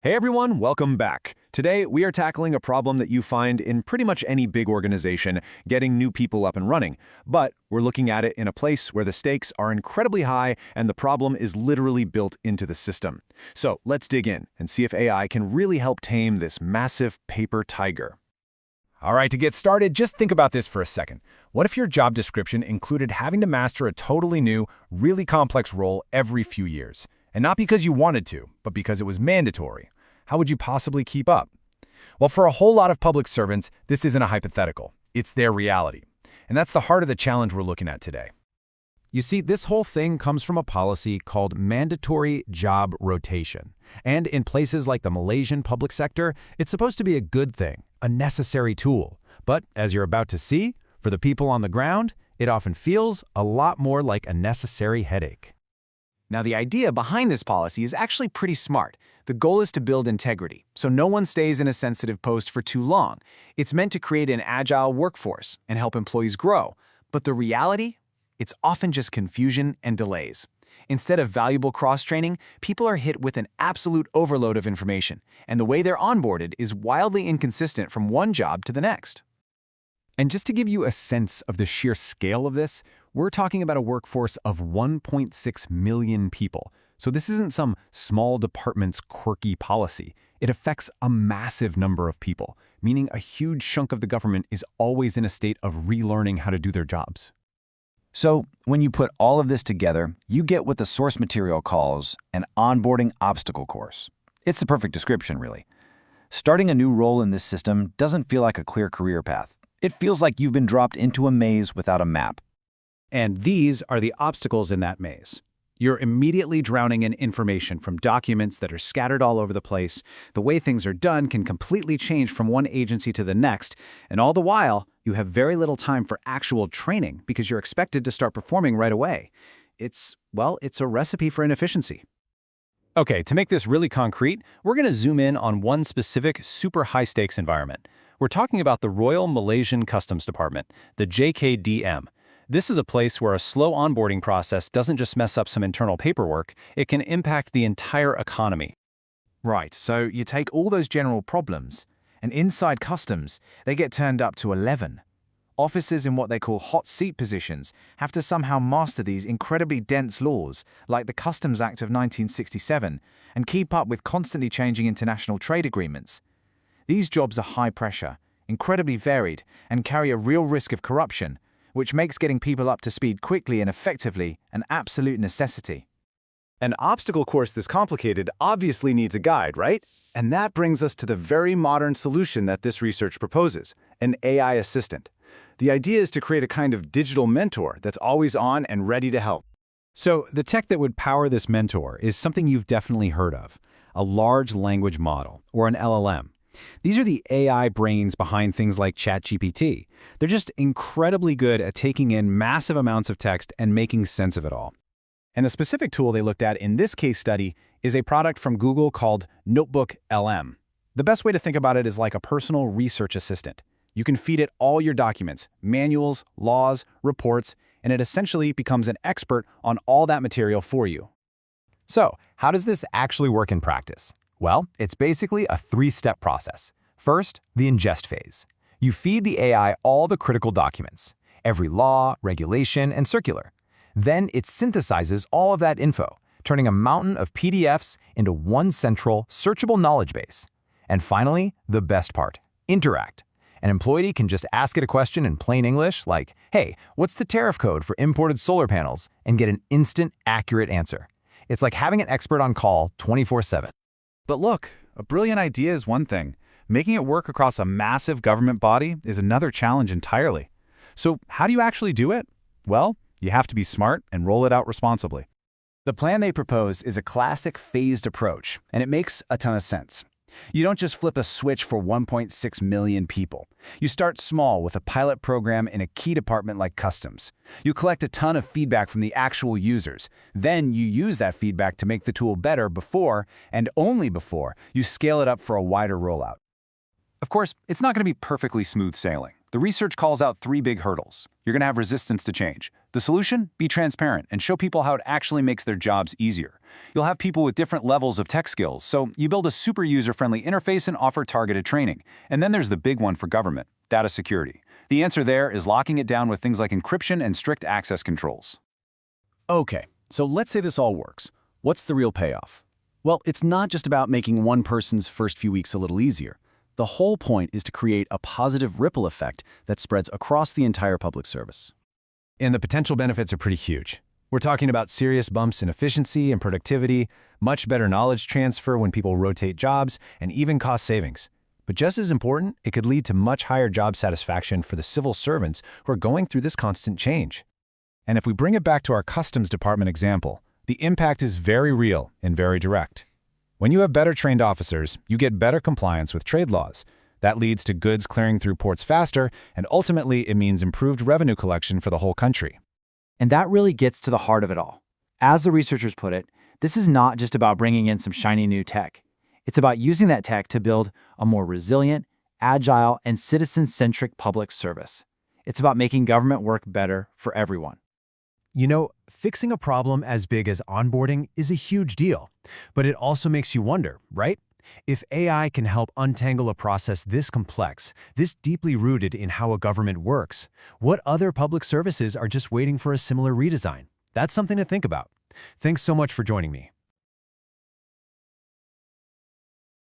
Hey everyone, welcome back. Today, we are tackling a problem that you find in pretty much any big organization, getting new people up and running. But we're looking at it in a place where the stakes are incredibly high and the problem is literally built into the system. So let's dig in and see if AI can really help tame this massive paper tiger. All right, to get started, just think about this for a second. What if your job description included having to master a totally new, really complex role every few years? And not because you wanted to, but because it was mandatory. How would you possibly keep up? Well, for a whole lot of public servants, this isn't a hypothetical. It's their reality. And that's the heart of the challenge we're looking at today. You see, this whole thing comes from a policy called mandatory job rotation. And in places like the Malaysian public sector, it's supposed to be a good thing, a necessary tool. But as you're about to see, for the people on the ground, it often feels a lot more like a necessary headache. Now, the idea behind this policy is actually pretty smart. The goal is to build integrity, so no one stays in a sensitive post for too long. It's meant to create an agile workforce and help employees grow. But the reality? It's often just confusion and delays. Instead of valuable cross-training, people are hit with an absolute overload of information, and the way they're onboarded is wildly inconsistent from one job to the next. And just to give you a sense of the sheer scale of this, we're talking about a workforce of 1.6 million people. So this isn't some small department's quirky policy. It affects a massive number of people, meaning a huge chunk of the government is always in a state of relearning how to do their jobs. So when you put all of this together, you get what the source material calls an onboarding obstacle course. It's the perfect description, really. Starting a new role in this system doesn't feel like a clear career path. It feels like you've been dropped into a maze without a map. And these are the obstacles in that maze. You're immediately drowning in information from documents that are scattered all over the place. The way things are done can completely change from one agency to the next, and all the while, you have very little time for actual training because you're expected to start performing right away. It's a recipe for inefficiency. Okay, to make this really concrete, we're going to zoom in on one specific super high-stakes environment. We're talking about the Royal Malaysian Customs Department, the JKDM. This is a place where a slow onboarding process doesn't just mess up some internal paperwork, it can impact the entire economy. Right, so you take all those general problems, and inside customs, they get turned up to 11. Officers in what they call hot seat positions have to somehow master these incredibly dense laws, like the Customs Act of 1967, and keep up with constantly changing international trade agreements. These jobs are high pressure, incredibly varied, and carry a real risk of corruption, which makes getting people up to speed quickly and effectively an absolute necessity. An obstacle course this complicated obviously needs a guide, right? And that brings us to the very modern solution that this research proposes, an AI assistant. The idea is to create a kind of digital mentor that's always on and ready to help. So the tech that would power this mentor is something you've definitely heard of, a large language model, or an LLM. These are the AI brains behind things like ChatGPT. They're just incredibly good at taking in massive amounts of text and making sense of it all. And the specific tool they looked at in this case study is a product from Google called NotebookLM. The best way to think about it is like a personal research assistant. You can feed it all your documents, manuals, laws, reports, and it essentially becomes an expert on all that material for you. So, how does this actually work in practice? Well, it's basically a three-step process. First, the ingest phase. You feed the AI all the critical documents, every law, regulation, and circular. Then it synthesizes all of that info, turning a mountain of PDFs into one central, searchable knowledge base. And finally, the best part, interact. An employee can just ask it a question in plain English like, hey, what's the tariff code for imported solar panels? And get an instant, accurate answer. It's like having an expert on call 24/7. But look, a brilliant idea is one thing. Making it work across a massive government body is another challenge entirely. So how do you actually do it? Well, you have to be smart and roll it out responsibly. The plan they propose is a classic phased approach, and it makes a ton of sense. You don't just flip a switch for 1.6 million people. You start small with a pilot program in a key department like customs. You collect a ton of feedback from the actual users. Then you use that feedback to make the tool better before, and only before, you scale it up for a wider rollout. Of course, it's not going to be perfectly smooth sailing. The research calls out 3 big hurdles. You're going to have resistance to change. The solution? Be transparent and show people how it actually makes their jobs easier. You'll have people with different levels of tech skills, so you build a super user-friendly interface and offer targeted training. And then there's the big one for government, data security. The answer there is locking it down with things like encryption and strict access controls. Okay, so let's say this all works. What's the real payoff? Well, it's not just about making one person's first few weeks a little easier. The whole point is to create a positive ripple effect that spreads across the entire public service. And the potential benefits are pretty huge. We're talking about serious bumps in efficiency and productivity, much better knowledge transfer when people rotate jobs, and even cost savings. But just as important, it could lead to much higher job satisfaction for the civil servants who are going through this constant change. And if we bring it back to our Customs Department example, the impact is very real and very direct. When you have better trained officers, you get better compliance with trade laws. That leads to goods clearing through ports faster, and ultimately it means improved revenue collection for the whole country. And that really gets to the heart of it all. As the researchers put it, this is not just about bringing in some shiny new tech. It's about using that tech to build a more resilient, agile, and citizen-centric public service. It's about making government work better for everyone. You know, fixing a problem as big as onboarding is a huge deal, but it also makes you wonder, right? If AI can help untangle a process this complex, this deeply rooted in how a government works, what other public services are just waiting for a similar redesign? That's something to think about. Thanks so much for joining me.